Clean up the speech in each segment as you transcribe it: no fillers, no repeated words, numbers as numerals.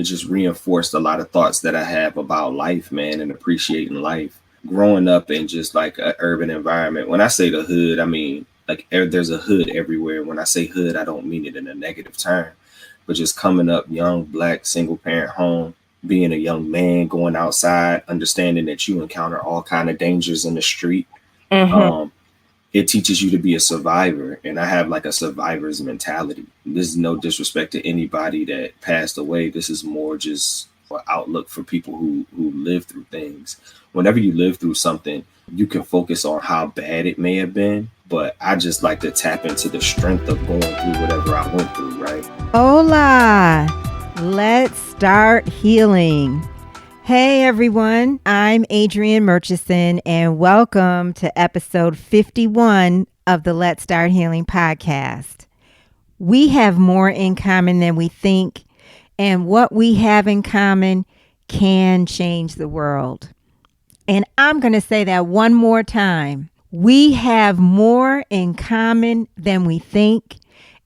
It just reinforced a lot of thoughts that I have about life, man, and appreciating life. Growing up in just like an urban environment. When I say the hood, I mean like there's a hood everywhere. When I say hood, I don't mean it in a negative term, but just coming up young, black, single parent home, being a young man, going outside, understanding that you encounter all kind of dangers in the street. Um, it teaches you to be a survivor, and I have like a survivor's mentality. This is no disrespect to anybody that passed away. This is more just an outlook for people who live through things. Whenever you live through something, you can focus on how bad it may have been, but I just like to tap into the strength of going through whatever I went through, right? Hola, let's start healing. Hey everyone, I'm Adrienne Murchison, and welcome to episode 51 of the Let's Start Healing podcast. We have more in common than we think, and what we have in common can change the world. And I'm going to say that one more time. We have more in common than we think,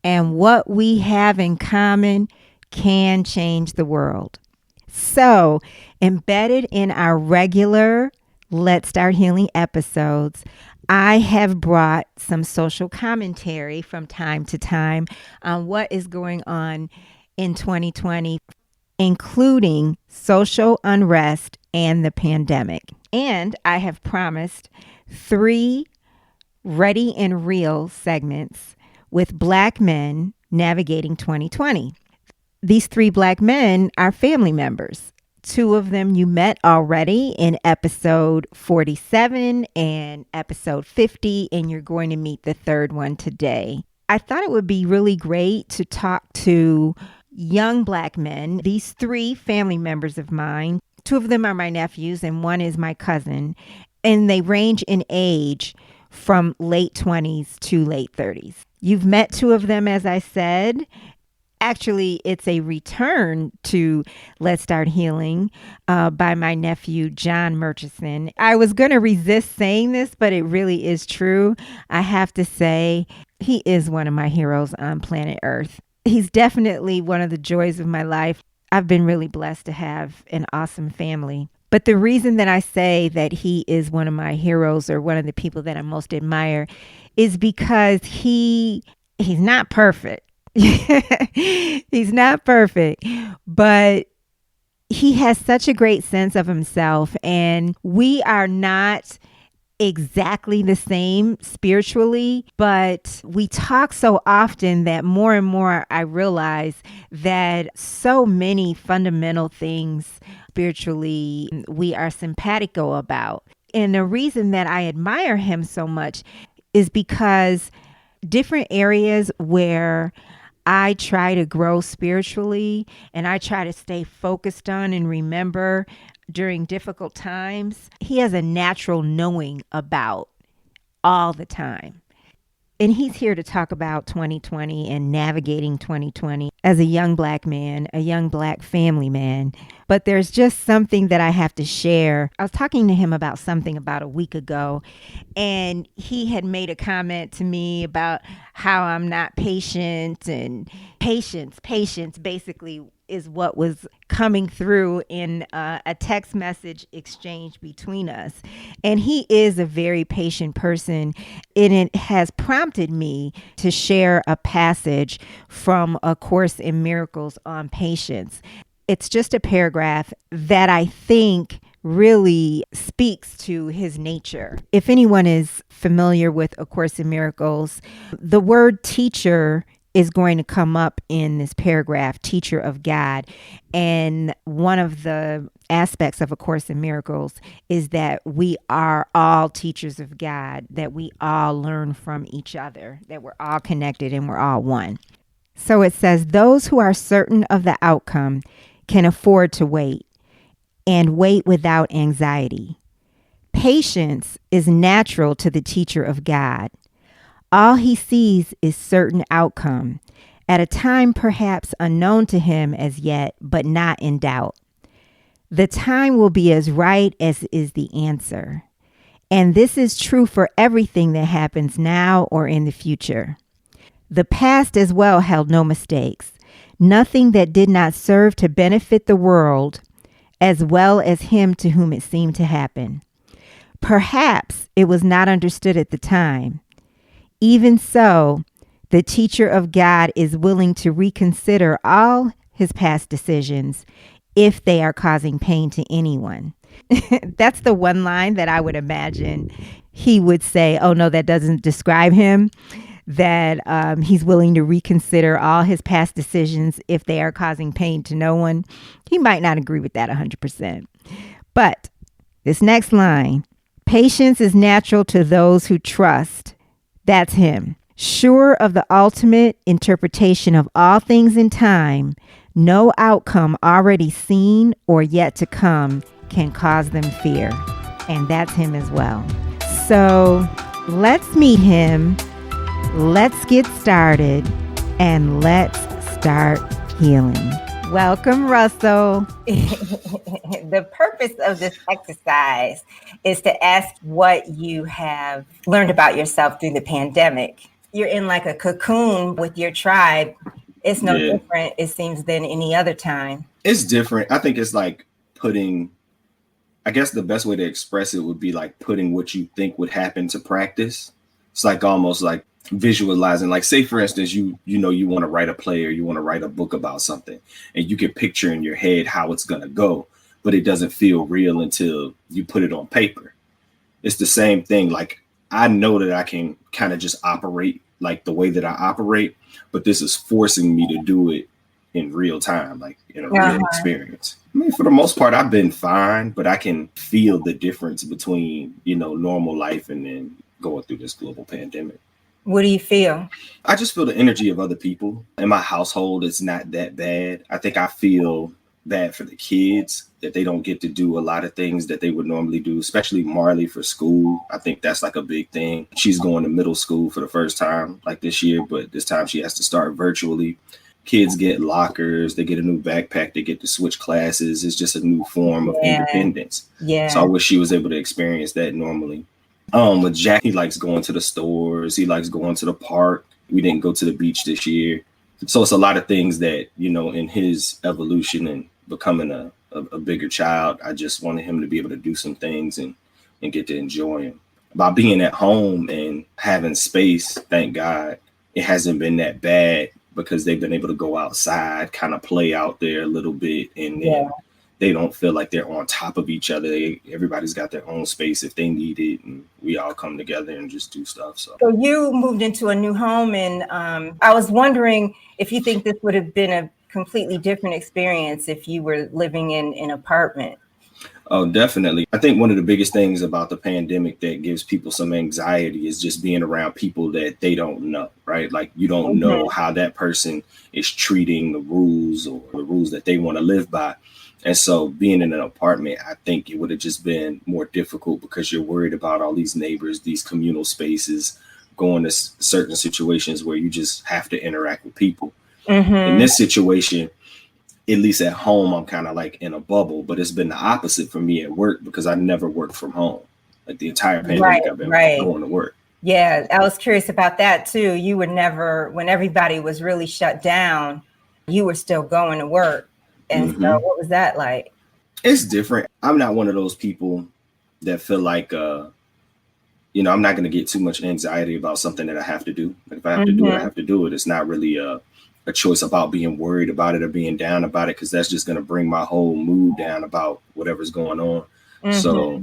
and what we have in common can change the world. So, embedded in our regular Let's Start Healing episodes, I have brought some social commentary from time to time on what is going on in 2020, including social unrest and the pandemic. And I have promised 3 ready and real segments with Black men navigating 2020. These 3 Black men are family members. 2 of them you met already in episode 47 and episode 50, and you're going to meet the 3rd one today. I thought it would be really great to talk to young Black men, these 3 family members of mine. 2 of them are my nephews and 1 is my cousin, and they range in age from late 20s to late 30s. You've met 2 of them, as I said. Actually, it's a return to Let's Start Healing by my nephew, John Murchison. I was going to resist saying this, but it really is true. I have to say, he is one of my heroes on planet Earth. He's definitely one of the joys of my life. I've been really blessed to have an awesome family. But the reason that I say that he is one of my heroes or one of the people that I most admire is because he's not perfect. He's not perfect, but he has such a great sense of himself, and we are not exactly the same spiritually, but we talk so often that more and more I realize that so many fundamental things spiritually we are simpatico about. And the reason that I admire him so much is because different areas where I try to grow spiritually and I try to stay focused on and remember during difficult times, he has a natural knowing about all the time. And he's here to talk about 2020 and navigating 2020 as a young Black man, a young Black family man. But there's just something that I have to share. I was talking to him about something about a week ago, and he had made a comment to me about how I'm not patient, and patience basically is what was coming through in a text message exchange between us. And he is a very patient person, and it has prompted me to share a passage from A Course in Miracles on patience. It's just a paragraph that I think really speaks to his nature. If anyone is familiar with A Course in Miracles, the word teacher is going to come up in this paragraph, teacher of God. And one of the aspects of A Course in Miracles is that we are all teachers of God, that we all learn from each other, that we're all connected and we're all one. So it says, those who are certain of the outcome can afford to wait and wait without anxiety. Patience is natural to the teacher of God. All he sees is certain outcome, at a time perhaps unknown to him as yet, but not in doubt. The time will be as right as is the answer. And this is true for everything that happens now or in the future. The past as well held no mistakes. nothing that did not serve to benefit the world as well as him to whom it seemed to happen. Perhaps it was not understood at the time. Even so, the teacher of God is willing to reconsider all his past decisions if they are causing pain to anyone. That's the one line that I would imagine he would say, oh no, that doesn't describe him, that he's willing to reconsider all his past decisions if they are causing pain to no one. He might not agree with that 100%. But this next line, patience is natural to those who trust. That's him. Sure of the ultimate interpretation of all things in time, no outcome already seen or yet to come can cause them fear. And that's him as well. So let's meet him. Let's get started and let's start healing. Welcome, Russell. The purpose of this exercise is to ask what you have learned about yourself through the pandemic. You're in like a cocoon with your tribe. It's no different, it seems, than any other time. It's different. I think it's like I guess the best way to express it would be like putting what you think would happen to practice. It's like almost like visualizing, like say for instance, you want to write a play or you want to write a book about something and you can picture in your head how it's going to go, but it doesn't feel real until you put it on paper. It's the same thing. Like I know that I can kind of just operate like the way that I operate, but this is forcing me to do it in real time, like in a real experience. I mean, for the most part, I've been fine, but I can feel the difference between, normal life and then going through this global pandemic. What do you feel? I just feel the energy of other people. In my household, it's not that bad. I think I feel bad for the kids that they don't get to do a lot of things that they would normally do, especially Marley for school. I think that's like a big thing. She's going to middle school for the first time like this year, but this time she has to start virtually. Kids get lockers, they get a new backpack, they get to switch classes. It's just a new form of independence. Yeah. So I wish she was able to experience that normally. With Jack, he likes going to the stores. He likes going to the park. We didn't go to the beach this year. So it's a lot of things that, in his evolution and becoming a bigger child, I just wanted him to be able to do some things and get to enjoy them. By being at home and having space, thank God, it hasn't been that bad because they've been able to go outside, kind of play out there a little bit, and then they don't feel like they're on top of each other. Everybody's got their own space if they need it, and we all come together and just do stuff. So you moved into a new home, and I was wondering if you think this would have been a completely different experience if you were living in an apartment. Oh, definitely. I think one of the biggest things about the pandemic that gives people some anxiety is just being around people that they don't know, right? Like you don't know how that person is treating the rules or the rules that they want to live by. And so being in an apartment, I think it would have just been more difficult because you're worried about all these neighbors, these communal spaces, going to certain situations where you just have to interact with people. In this situation, at least at home, I'm kind of like in a bubble, but it's been the opposite for me at work because I never worked from home. Like the entire pandemic, I've been going to work. Yeah, I was curious about that too. You were never, when everybody was really shut down, you were still going to work. And so what was that like? It's different. I'm not one of those people that feel like, I'm not going to get too much anxiety about something that I have to do. Like if I have to do it, I have to do it. It's not really a choice about being worried about it or being down about it, because that's just going to bring my whole mood down about whatever's going on. So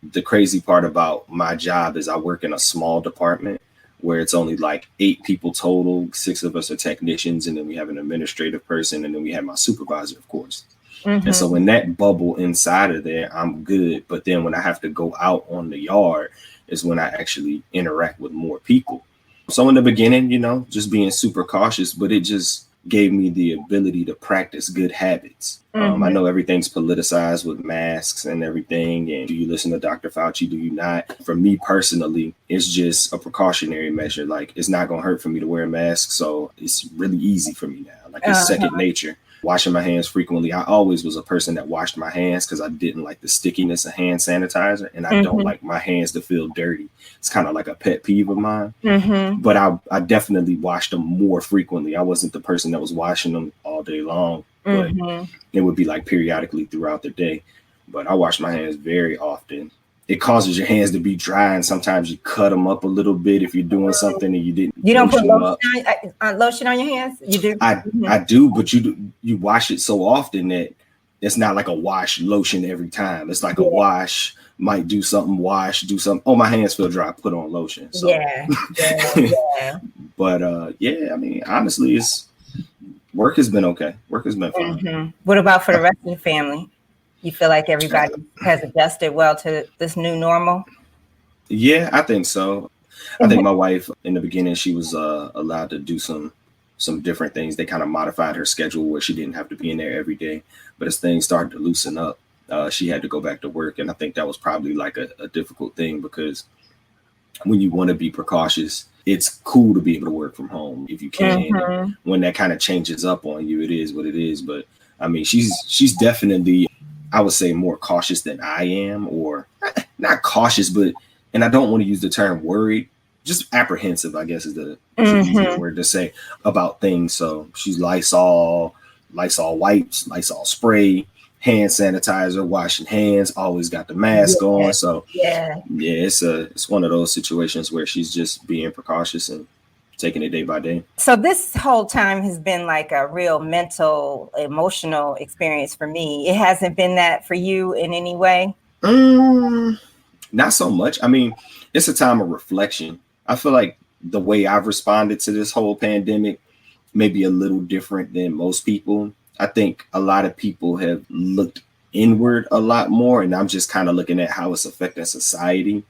the crazy part about my job is I work in a small department where it's only like 8 people total. 6 of us are technicians, and then we have an administrative person, and then we have my supervisor, of course. And so in that bubble inside of there, I'm good. But then when I have to go out on the yard is when I actually interact with more people. So in the beginning, just being super cautious, but it just gave me the ability to practice good habits. I know everything's politicized with masks and everything. And do you listen to Dr. Fauci? Do you not? For me personally, it's just a precautionary measure. Like it's not going to hurt for me to wear a mask. So it's really easy for me now. Like it's second nature. washing my hands frequently. I always was a person that washed my hands because I didn't like the stickiness of hand sanitizer, and I don't like my hands to feel dirty. It's kind of like a pet peeve of mine. But I definitely washed them more frequently. I wasn't the person that was washing them all day long, but it would be like periodically throughout the day. But I wash my hands very often. It causes your hands to be dry, and sometimes you cut them up a little bit if you're doing something and you didn't. You don't put lotion on your hands? You do? I do, but you wash it so often that it's not like a wash lotion every time. It's like a wash, might do something, wash, do something. Oh, my hands feel dry, put on lotion. So. Yeah. But I mean, honestly, work has been okay. Work has been fine. What about for the rest of the family? You feel like everybody has adjusted well to this new normal? Yeah, I think so. I think my wife, in the beginning, she was allowed to do some different things. They kind of modified her schedule where she didn't have to be in there every day. But as things started to loosen up, she had to go back to work. And I think that was probably like a difficult thing, because when you want to be precautious, it's cool to be able to work from home if you can. When that kind of changes up on you, it is what it is. But I mean, she's definitely, I would say, more cautious than I am, or not cautious, but, and I don't want to use the term worried, just apprehensive, I guess is the easiest word to say, about things. So she's Lysol wipes, Lysol spray, hand sanitizer, washing hands, always got the mask on. So it's one of those situations where she's just being precautious and taking it day by day. So this whole time has been like a real mental, emotional experience for me. It hasn't been that for you in any way? Not so much. I mean, it's a time of reflection. I feel like the way I've responded to this whole pandemic may be a little different than most people. I think a lot of people have looked inward a lot more, and I'm just kind of looking at how it's affecting society.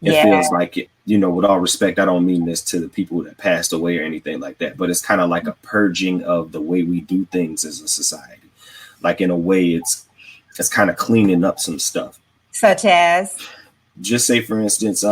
It feels like it, with all respect, I don't mean this to the people that passed away or anything like that, but it's kind of like a purging of the way we do things as a society. Like, in a way, it's kind of cleaning up some stuff. Such as? Just say, for instance,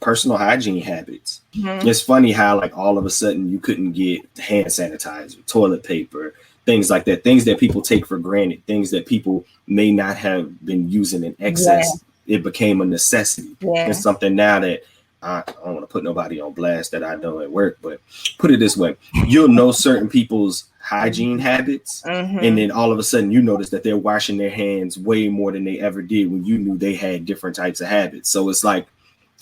personal hygiene habits. It's funny how, like, all of a sudden you couldn't get hand sanitizer, toilet paper, things like that, things that people take for granted, things that people may not have been using in excess. It became a necessity. It's something now that I don't want to put nobody on blast that I know at work, but put it this way, you'll know certain people's hygiene habits, and then all of a sudden you notice that they're washing their hands way more than they ever did when you knew they had different types of habits. So it's like,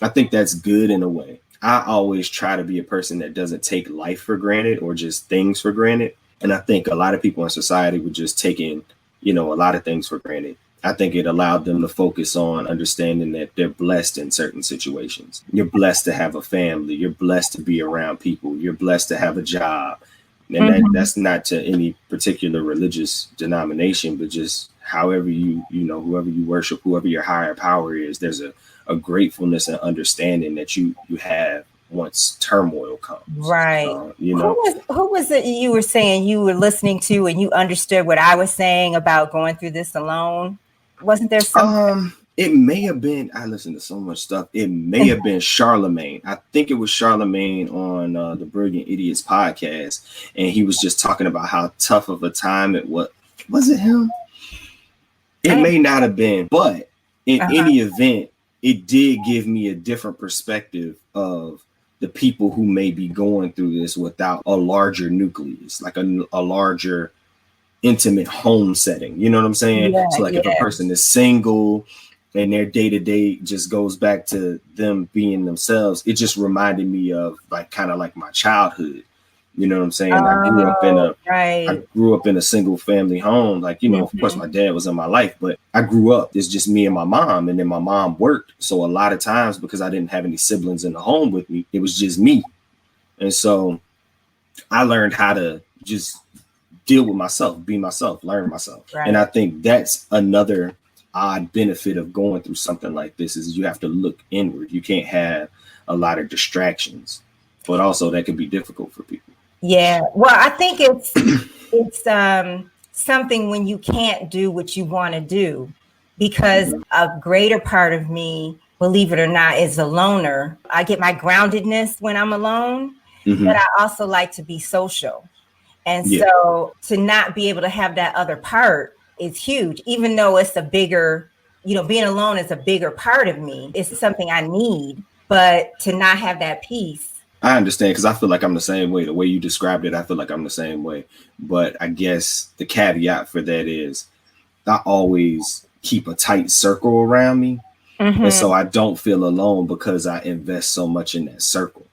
I think that's good in a way. I always try to be a person that doesn't take life for granted or just things for granted. And I think a lot of people in society were just taking, a lot of things for granted. I think it allowed them to focus on understanding that they're blessed in certain situations. You're blessed to have a family. You're blessed to be around people. You're blessed to have a job. And that's not to any particular religious denomination, but just however whoever you worship, whoever your higher power is, there's a gratefulness and understanding that you have once turmoil comes. Right. Who was it you were saying you were listening to and you understood what I was saying about going through this alone? Wasn't there something? It may have been, I listen to so much stuff. It may have been Charlemagne. I think it was Charlemagne on the Brilliant Idiots podcast. And he was just talking about how tough of a time it was. Was it him? It may not have been, but in any event, it did give me a different perspective of the people who may be going through this without a larger nucleus, like a larger intimate home setting. You know what I'm saying? So like if a person is single and their day-to-day just goes back to them being themselves, it just reminded me of like kind of like my childhood. You know what I'm saying? I grew up in a single family home. Like, of course my dad was in my life, but I grew up, it's just me and my mom, and then my mom worked. So a lot of times, because I didn't have any siblings in the home with me, it was just me. And so I learned how to just deal with myself, be myself, learn myself. And I think that's another odd benefit of going through something like this, is you have to look inward. You can't have a lot of distractions, but also that can be difficult for people. Yeah. Well, I think it's something when you can't do what you want to do, because a greater part of me, believe it or not, is a loner. I get my groundedness when I'm alone, but I also like to be social. And Yeah. so to not be able to have that other part is huge, even though it's a bigger, being alone is a bigger part of me. It's something I need, but to not have that peace. I understand, because I feel like I'm the same way. The way you described it, I feel like I'm the same way. But I guess the caveat for that is I always keep a tight circle around me. And so I don't feel alone because I invest so much in that circle.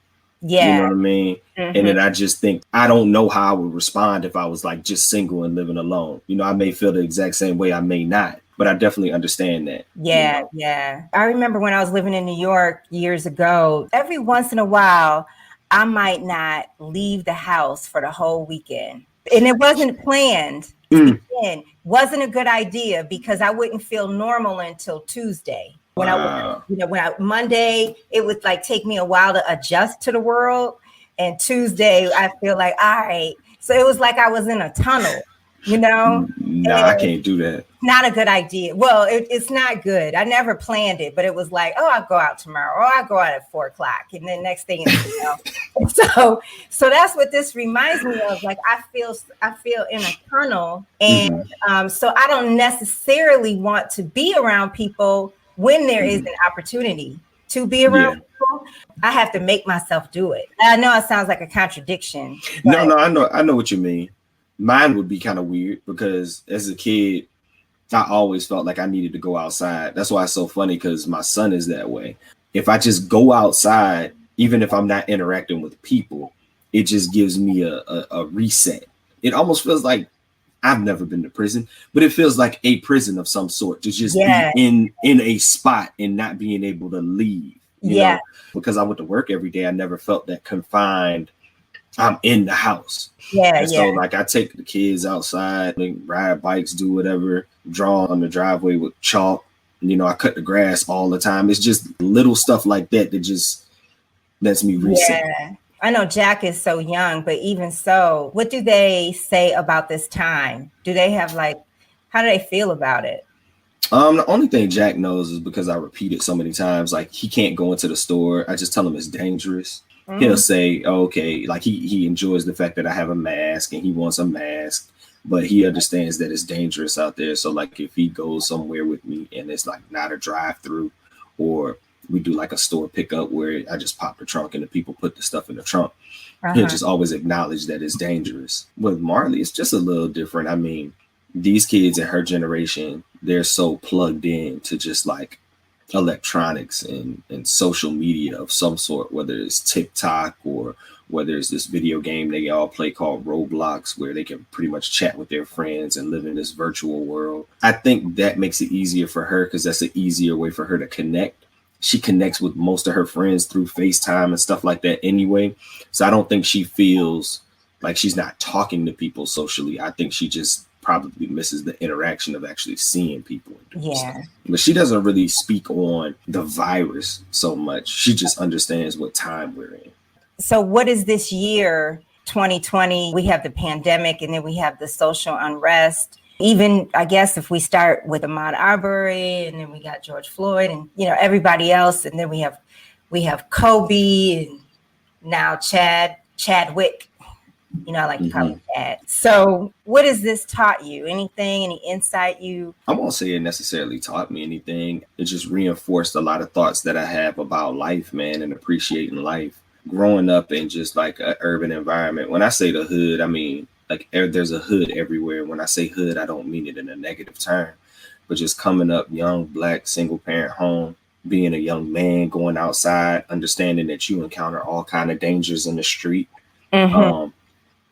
Yeah. You know what I mean? And then I just think I don't know how I would respond if I was like just single and living alone. I may feel the exact same way. I may not, but I definitely understand that. Yeah. Yeah. I remember when I was living in New York years ago, every once in a while, I might not leave the house for the whole weekend. And it wasn't planned. It wasn't a good idea because I wouldn't feel normal until Tuesday. When Monday, it would like take me a while to adjust to the world. And Tuesday, I feel like, all right. So it was like I was in a tunnel, No, I can't do that. Not a good idea. Well, it's not good. I never planned it, but it was like, oh, I'll go out tomorrow, or I'll go out at 4:00. And then next thing so that's what this reminds me of. Like I feel in a tunnel. And so I don't necessarily want to be around people when there is an opportunity to be around people. I have to make myself do it. I know it sounds like a contradiction. No, I know what you mean. Mine would be kind of weird because as a kid, I always felt like I needed to go outside. That's why it's so funny, because my son is that way. If I just go outside, even if I'm not interacting with people, it just gives me a reset. It almost feels like I've never been to prison, but it feels like a prison of some sort to just be in a spot and not being able to leave. You know? Because I went to work every day, I never felt that confined. I'm in the house. So like I take the kids outside, like, ride bikes, do whatever, draw on the driveway with chalk. I cut the grass all the time. It's just little stuff like that just lets me reset. Yeah. I know Jack is so young, but even so, what do they say about this time? Do they have how do they feel about it? The only thing Jack knows is because I repeat it so many times, like he can't go into the store. I just tell him it's dangerous. He'll say, okay, like he enjoys the fact that I have a mask and he wants a mask, but he understands that it's dangerous out there. So like if he goes somewhere with me and it's like not a drive-through, or we do like a store pickup where I just pop the trunk and the people put the stuff in the trunk, he'll just always acknowledge that it's dangerous. With Marley, it's just a little different. I mean, these kids in her generation, they're so plugged in to just like electronics and social media of some sort, whether it's TikTok or whether it's this video game they all play called Roblox, where they can pretty much chat with their friends and live in this virtual world. I think that makes it easier for her because that's an easier way for her to connect. She connects with most of her friends through FaceTime and stuff like that anyway. So I don't think she feels like she's not talking to people socially. I think she just probably misses the interaction of actually seeing people. But she doesn't really speak on the virus so much. She just understands what time we're in. So what is this year, 2020? We have the pandemic and then we have the social unrest. Even, I guess, if we start with Ahmaud Arbery and then we got George Floyd and, everybody else. And then we have Kobe and now Chadwick. I like to call him Chad. So what has this taught you? Anything, any insight I won't say it necessarily taught me anything. It just reinforced a lot of thoughts that I have about life, man, and appreciating life. Growing up in just like an urban environment. When I say the hood, I mean, like there's a hood everywhere. When I say hood, I don't mean it in a negative term, but just coming up young, Black, single parent home, being a young man, going outside, understanding that you encounter all kind of dangers in the street.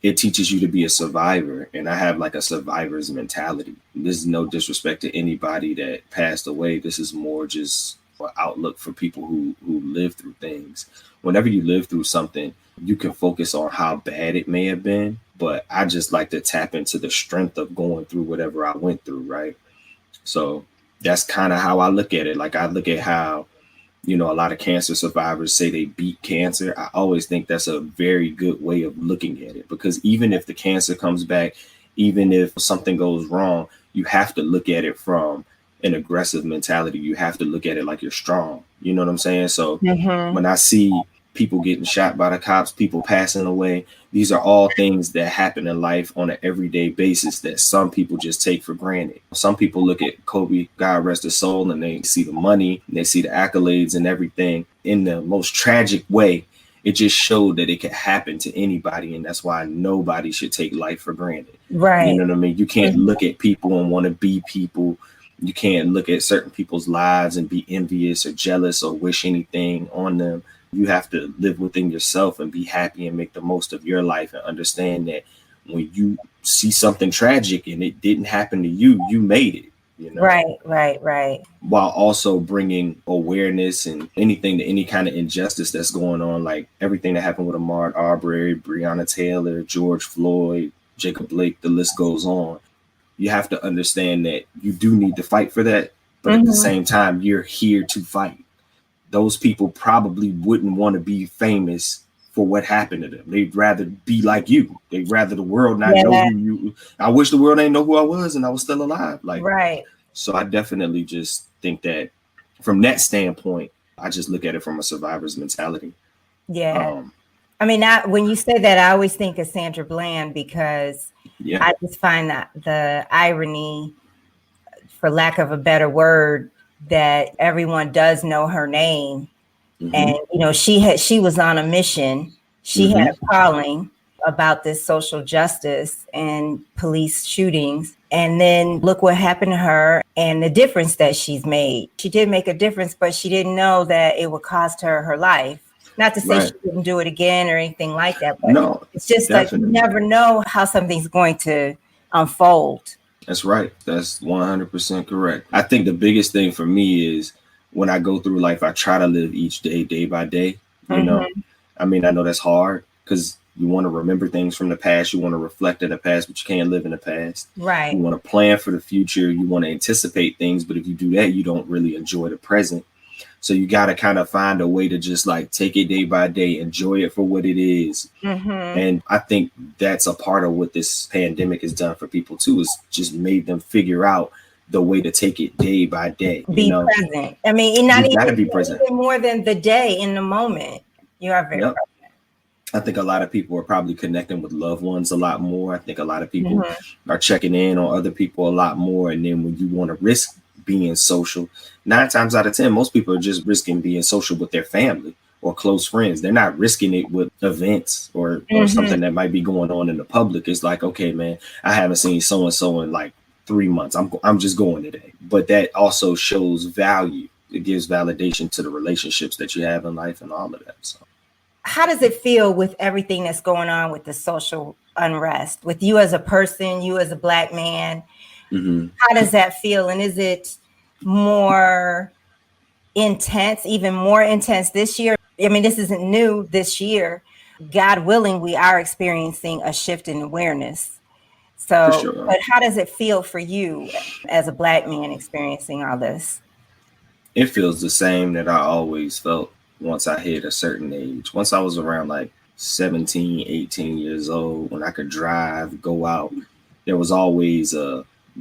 It teaches you to be a survivor. And I have like a survivor's mentality. This is no disrespect to anybody that passed away. This is more just an outlook for people who live through things. Whenever you live through something, you can focus on how bad it may have been. But I just like to tap into the strength of going through whatever I went through, right? So that's kind of how I look at it. Like I look at how, a lot of cancer survivors say they beat cancer. I always think that's a very good way of looking at it, because even if the cancer comes back, even if something goes wrong, you have to look at it from an aggressive mentality. You have to look at it like you're strong. You know what I'm saying? So when I see people getting shot by the cops, people passing away. These are all things that happen in life on an everyday basis that some people just take for granted. Some people look at Kobe, God rest his soul, and they see the money, and they see the accolades and everything in the most tragic way. It just showed that it could happen to anybody, and that's why nobody should take life for granted. Right. You know what I mean? You can't look at people and want to be people. You can't look at certain people's lives and be envious or jealous or wish anything on them. You have to live within yourself and be happy and make the most of your life and understand that when you see something tragic and it didn't happen to you, you made it. You know? Right. While also bringing awareness and anything to any kind of injustice that's going on, like everything that happened with Ahmaud Arbery, Breonna Taylor, George Floyd, Jacob Blake, the list goes on. You have to understand that you do need to fight for that, but at the same time, you're here to fight. Those people probably wouldn't want to be famous for what happened to them. They'd rather be like you. They'd rather the world not know who you. I wish the world didn't know who I was and I was still alive. Like, right. So I definitely just think that from that standpoint, I just look at it from a survivor's mentality. Yeah. I mean, when you say that, I always think of Sandra Bland because I just find that the irony, for lack of a better word, that everyone does know her name. And, you know, she was on a mission. She had a calling about this social justice and police shootings. And then look what happened to her and the difference that she's made. She did make a difference, but she didn't know that it would cost her her life. Not to say she didn't do it again or anything like that, but no, it's just definitely. Like you never know how something's going to unfold. That's right. That's 100% correct. I think the biggest thing for me is when I go through life, I try to live each day, day by day. You know, I mean, I know that's hard because you want to remember things from the past. You want to reflect on the past, but you can't live in the past. Right. You want to plan for the future. You want to anticipate things. But if you do that, you don't really enjoy the present. So you got to kind of find a way to just like take it day by day, enjoy it for what it is. And I think that's a part of what this pandemic has done for people too, is just made them figure out the way to take it day by day. Be present. I mean, not even be present. More than the day in the moment. You are very present. I think a lot of people are probably connecting with loved ones a lot more. I think a lot of people are checking in on other people a lot more. And then when you want to risk being social, 9 times out of 10, most people are just risking being social with their family or close friends. They're not risking it with events or something that might be going on in the public. It's like, okay, man, I haven't seen so-and-so in like 3 months. I'm just going today. But that also shows value. It gives validation to the relationships that you have in life and all of that. So how does it feel with everything that's going on with the social unrest, with you as a person, you as a Black man? How does that feel? And is it more intense, even more intense this year? I mean, this isn't new this year. God willing, we are experiencing a shift in awareness. So, but how does it feel for you as a Black man experiencing all this? It feels the same that I always felt once I hit a certain age. Once I was around like 17, 18 years old, when I could drive, go out, there was always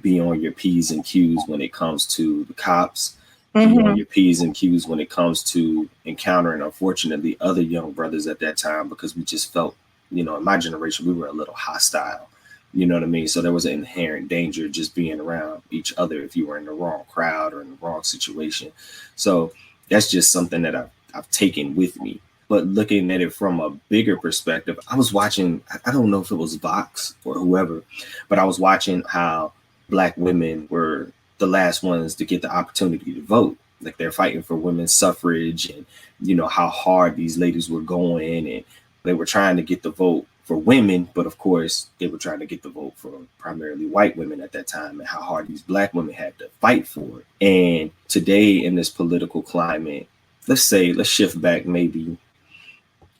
be on your P's and Q's when it comes to the cops, be on your P's and Q's when it comes to encountering, unfortunately, other young brothers at that time, because we just felt, you know, in my generation, we were a little hostile, you know what I mean? So there was an inherent danger just being around each other if you were in the wrong crowd or in the wrong situation. So that's just something that I've taken with me. But looking at it from a bigger perspective, I was watching, I don't know if it was Vox or whoever, but I was watching how Black women were the last ones to get the opportunity to vote. Like they're fighting for women's suffrage and, you know, how hard these ladies were going, and they were trying to get the vote for women. But of course, they were trying to get the vote for primarily white women at that time, and how hard these Black women had to fight for it. And today in this political climate, let's shift back maybe,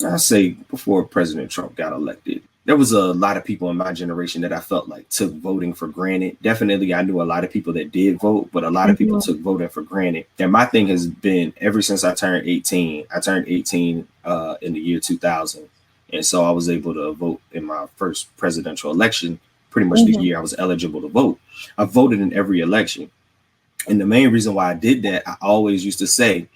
I'll say before President Trump got elected, there was a lot of people in my generation that I felt like took voting for granted. Definitely, I knew a lot of people that did vote, but a lot of people took voting for granted. And my thing has been ever since I turned 18. I turned 18 in the year 2000. And so I was able to vote in my first presidential election, pretty much the year I was eligible to vote. I voted in every election. And the main reason why I did that, I always used to say,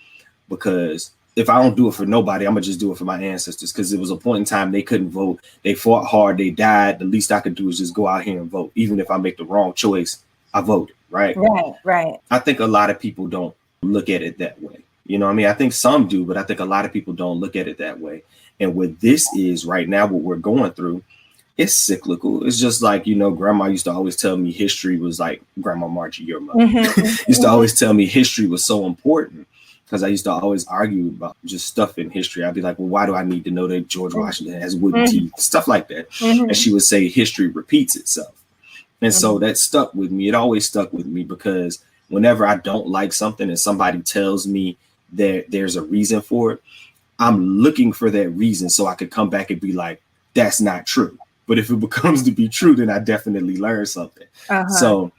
because if I don't do it for nobody, I'm gonna just do it for my ancestors, because it was a point in time they couldn't vote. They fought hard. They died. The least I could do is just go out here and vote. Even if I make the wrong choice, I voted. Right. Right. I think a lot of people don't look at it that way. You know what I mean? I think some do, but I think a lot of people don't look at it that way. And what this is right now, what we're going through, it's cyclical. It's just like, grandma used to always tell me history was like, Grandma Margie, your mother, used to always tell me history was so important, because I used to always argue about just stuff in history. I'd be like, well, why do I need to know that George Washington has wooden teeth? Stuff like that. And she would say history repeats itself. And so that stuck with me. It always stuck with me, because whenever I don't like something and somebody tells me that there's a reason for it, I'm looking for that reason so I could come back and be like, that's not true. But if it becomes to be true, then I definitely learned something. So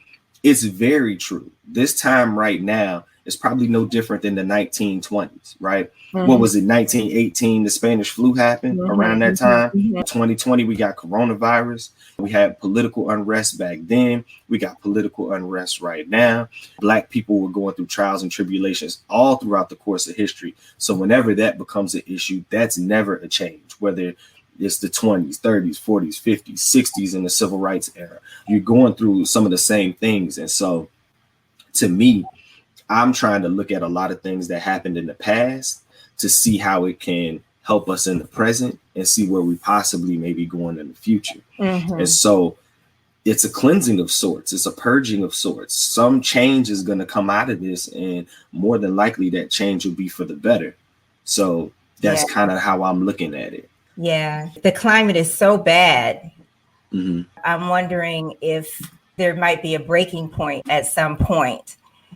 it's very true. This time right now is probably no different than the 1920s, right? What was it, 1918, the Spanish flu happened around that time. 2020, we got coronavirus. We had political unrest back then. We got political unrest right now. Black people were going through trials and tribulations all throughout the course of history. So whenever that becomes an issue, that's never a change, whether it's the 20s, 30s, 40s, 50s, 60s in the civil rights era. You're going through some of the same things. And so to me, I'm trying to look at a lot of things that happened in the past to see how it can help us in the present and see where we possibly may be going in the future. And so it's a cleansing of sorts. It's a purging of sorts. Some change is going to come out of this, and more than likely that change will be for the better. So that's kind of how I'm looking at it. Yeah. The climate is so bad. I'm wondering if there might be a breaking point at some point.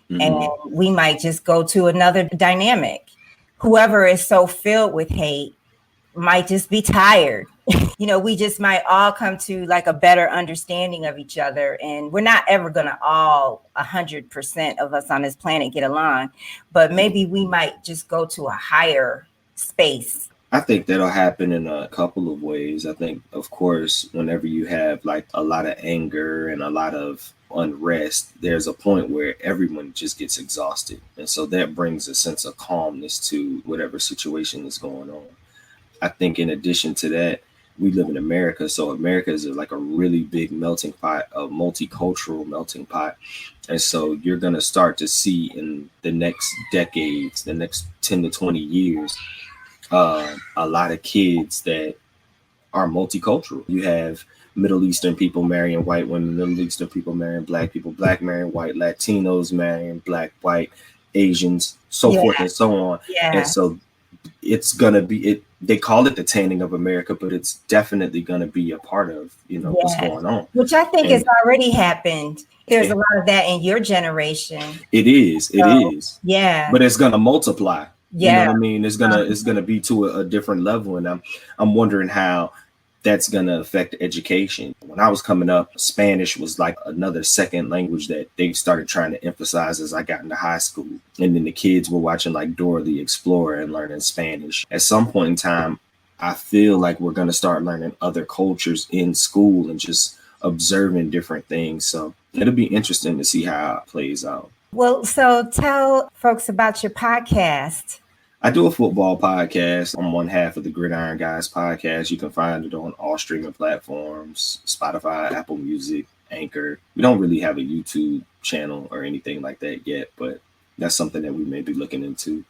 And we might just go to another dynamic. Whoever is so filled with hate might just be tired. We just might all come to like a better understanding of each other. And we're not ever going to all 100% of us on this planet get along. But maybe we might just go to a higher space. I think that'll happen in a couple of ways. I think, of course, whenever you have like a lot of anger and a lot of unrest, there's a point where everyone just gets exhausted. And so that brings a sense of calmness to whatever situation is going on. I think in addition to that, we live in America. So America is like a really big melting pot, a multicultural melting pot. And so you're going to start to see in the next decades, the next 10 to 20 years, a lot of kids that are multicultural. You have Middle Eastern people marrying white women, Middle Eastern people marrying black people, black marrying white, Latinos marrying black, white, Asians, so forth and so on. And so it's going to be, they call it the tanning of America, but it's definitely going to be a part of, what's going on. Which I think has already happened. There's a lot of that in your generation. It is. Yeah. But it's going to multiply. You know what I mean? It's gonna be to a different level. And I'm wondering how that's gonna affect education. When I was coming up, Spanish was like another second language that they started trying to emphasize as I got into high school. And then the kids were watching like Dora the Explorer and learning Spanish. At some point in time, I feel like we're gonna start learning other cultures in school and just observing different things. So it'll be interesting to see how it plays out. Well, so tell folks about your podcast. I do a football podcast. I'm one half of the Gridiron Guys Podcast. You can find it on all streaming platforms, Spotify, Apple Music, Anchor. We don't really have a YouTube channel or anything like that yet, but that's something that we may be looking into.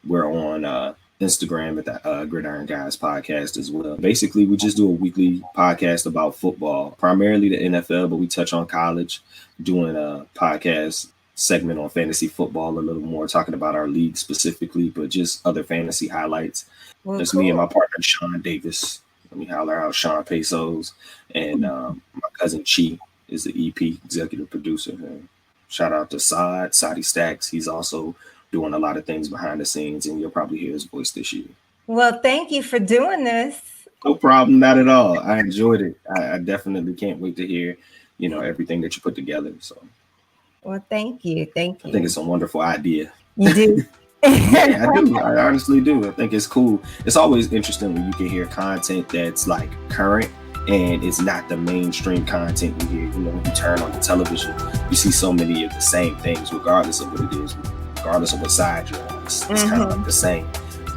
We're on Instagram at the Gridiron Guys Podcast as well. Basically, we just do a weekly podcast about football, primarily the NFL, but we touch on college, doing a podcast segment on fantasy football, a little more talking about our league specifically, but just other fantasy highlights. Well, There's me and my partner, Sean Davis. Let me holler out Sean Pesos. And my cousin Chi is the EP, executive producer. And shout out to Sadi Stacks. He's also doing a lot of things behind the scenes, and you'll probably hear his voice this year. Well, thank you for doing this. No problem, not at all. I enjoyed it. I definitely can't wait to hear, everything that you put together. So. Well, thank you. I think it's a wonderful idea. You do? Yeah, I do. I honestly do. I think it's cool. It's always interesting when you can hear content that's like current and it's not the mainstream content you hear. When you turn on the television, you see so many of the same things, regardless of what it is, regardless of what side you're on. It's kind of like the same.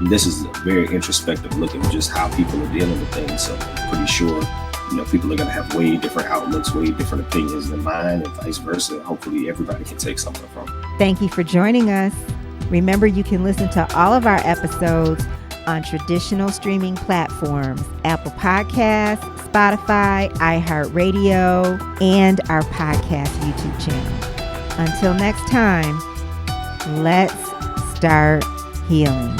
this is a very introspective look at just how people are dealing with things. So I'm pretty sure, people are going to have way different outlooks, way different opinions than mine, and vice versa. Hopefully everybody can take something from it. Thank you for joining us. Remember, you can listen to all of our episodes on traditional streaming platforms, Apple Podcasts, Spotify, iHeartRadio, and our podcast YouTube channel. Until next time, let's start healing.